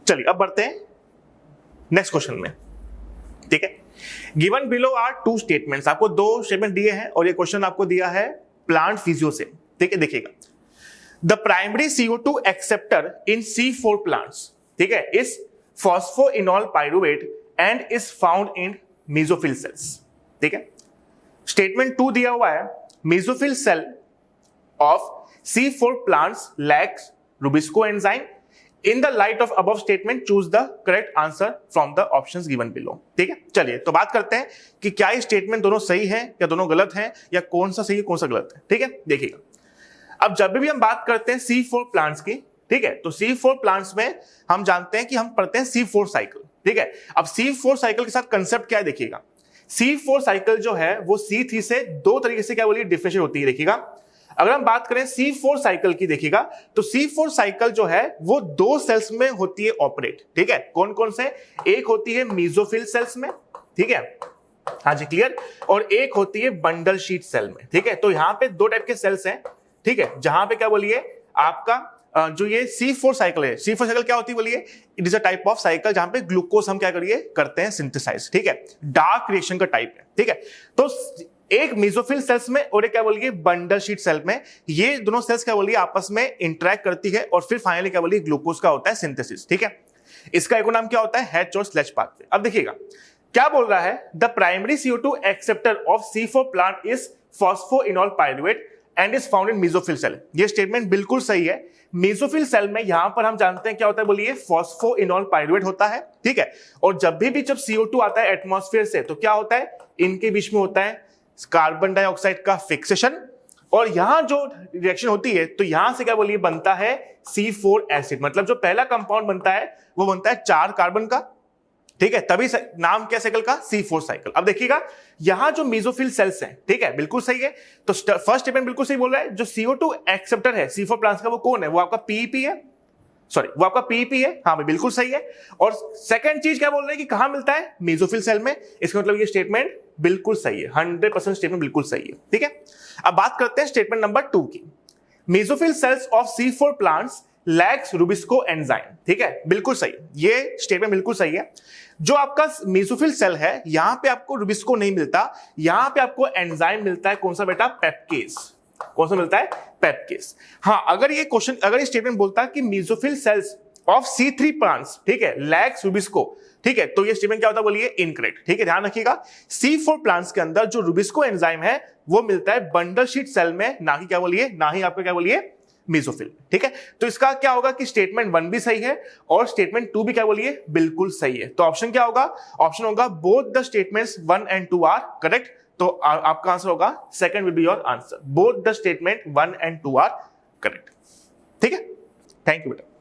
चलिए अब बढ़ते हैं नेक्स्ट क्वेश्चन में, ठीक है। Given below are two statements, आपको दो स्टेटमेंट दिए हैं और ये क्वेश्चन आपको दिया है प्लांट फिजियो से, ठीक है। देखिएगा, the primary CO2 acceptor in C4 plants, ठीक है, is phosphoenol pyruvate and is found in mesophyll cells, ठीक है। स्टेटमेंट 2 दिया हुआ है, mesophyll cell of C4 plants lacks Rubisco enzyme. In the light of above statement, choose the correct answer from the options given below. ठीक है, चलिए तो बात करते हैं कि क्या ये स्टेटमेंट दोनों सही है या दोनों गलत हैं या कौन सा सही है कौन सा गलत है, ठीक है। देखिएगा, अब जब भी हम बात करते हैं C4 प्लांट्स की, ठीक है, तो C4 प्लांट्स में हम जानते हैं कि हम पढ़ते हैं C4 साइकिल, ठीक है। अब C4 साइकिल के साथ कंसेप्ट क्या है, देखिएगा, C4 साइकिल जो है वो C3 से दो तरीके से क्या बोलिए डिफरेंशिएट होती है। देखिएगा, अगर हम बात करें C4 साइकिल की, देखिएगा, तो C4 साइकिल जो है वो दो सेल्स में होती है ऑपरेट, ठीक है। कौन कौन से? एक होती है मेसोफिल सेल्स में, ठीक है, हाँ जी क्लियर, और एक होती है बंडल शीट सेल में, ठीक है। तो यहां पे दो टाइप के सेल्स हैं, ठीक है, जहां पे क्या बोलिए आपका जो ये C4 साइकिल है, C4 साइकिल क्या होती है बोलिए, it is a type of cycle जहां पे ग्लूकोज हम क्या करिए करते हैं सिंथेसाइज, ठीक है, डार्क रिएक्शन का टाइप है, ठीक है। तो एक मेसोफिल सेल्स में और एक क्या बोलिए बंडल शीट सेल में, ये दोनों सेल्स क्या बोलिए आपस में इंटरेक्ट करती है और फिर फाइनली क्या बोलिए ग्लूकोज का होता है सिंथेसिस, ठीक है। इसका एक नाम क्या होता है, हैच और स्लेच पाथवे। अब देखिएगा क्या बोल रहा है, the primary CO2 acceptor of C4 plant is phosphoenol pyruvate and is found in mesophyll cell. ये स्टेटमेंट बिल्कुल सही है। मेसोफिल सेल में यहां पर हम जानते हैं क्या होता है बोलिए फॉस्फोइनॉल पाइरुवेट होता है, ठीक है। और जब भी जब CO2 आता है एटमॉस्फेयर से तो क्या होता है, इनके बीच में होता है कार्बन डाइऑक्साइड का फिक्सेशन, और यहां जो रिएक्शन होती है तो यहां से क्या बोलिए बनता है C4 एसिड, मतलब जो पहला कंपाउंड बनता है वो बनता है 4 कार्बन का, ठीक है, तभी नाम क्या साइकिल का, C4 साइकिल। अब देखिएगा यहां जो मेसोफिल सेल्स हैं, ठीक है, बिल्कुल सही है। तो फर्स्ट स्टेटमेंट बिल्कुल सही बोल रहा है, जो CO2 एक्सेप्टर है C4 प्लांट्स का वो कौन है, वो आपका PEP है, सॉरी वो आपका PEP है, हाँ भाई बिल्कुल सही है। और सेकंड चीज क्या बोल रहे हैं कि कहां मिलता है, मेसोफिल सेल में, इसका मतलब ये स्टेटमेंट बिल्कुल सही है, 100% स्टेटमेंट बिल्कुल सही है, ठीक है। अब बात करते हैं स्टेटमेंट नंबर 2 की, mesophyll cells of C4 plants lakhs Rubisco enzyme, ठीक है, बिल्कुल सही, ये स्टेटमेंट बिल्कुल सही है। जो आपका मेसोफिल सेल है यहां पे आपको रुबिस्को नहीं मिलता, यहां पे आपको एंजाइम मिलता है, कौन सा बेटा, पेप्केज। कौन सा मिलता है, पेप्केज। हाँ, अगर ये क्वेश्चन, अगर ये स्टेटमेंट बोलता है कि mesophyll cells of C3 plants, ठीक है, लैक्स रुबिस्को, ठीक है, तो ये स्टेटमेंट क्या होता है बोलिए इनकरेक्ट, ठीक है। ध्यान रखिएगा C4 प्लांट्स के अंदर जो रुबिस्को एंजाइम है वो मिलता है बंडल शीट सेल में, ना कि क्या बोलिए, ना ही आपका क्या बोलिए मेसोफिल, ठीक है। तो इसका क्या होगा कि स्टेटमेंट 1 भी सही है और स्टेटमेंट 2 भी क्या बोलिए बिल्कुल सही है। तो ऑप्शन क्या होगा, ऑप्शन होगा both the statements 1 and 2 are correct. तो आपका आंसर होगा second will be your answer, both the statement 1 and 2 are correct, ठीक है। थैंक यू बेटा।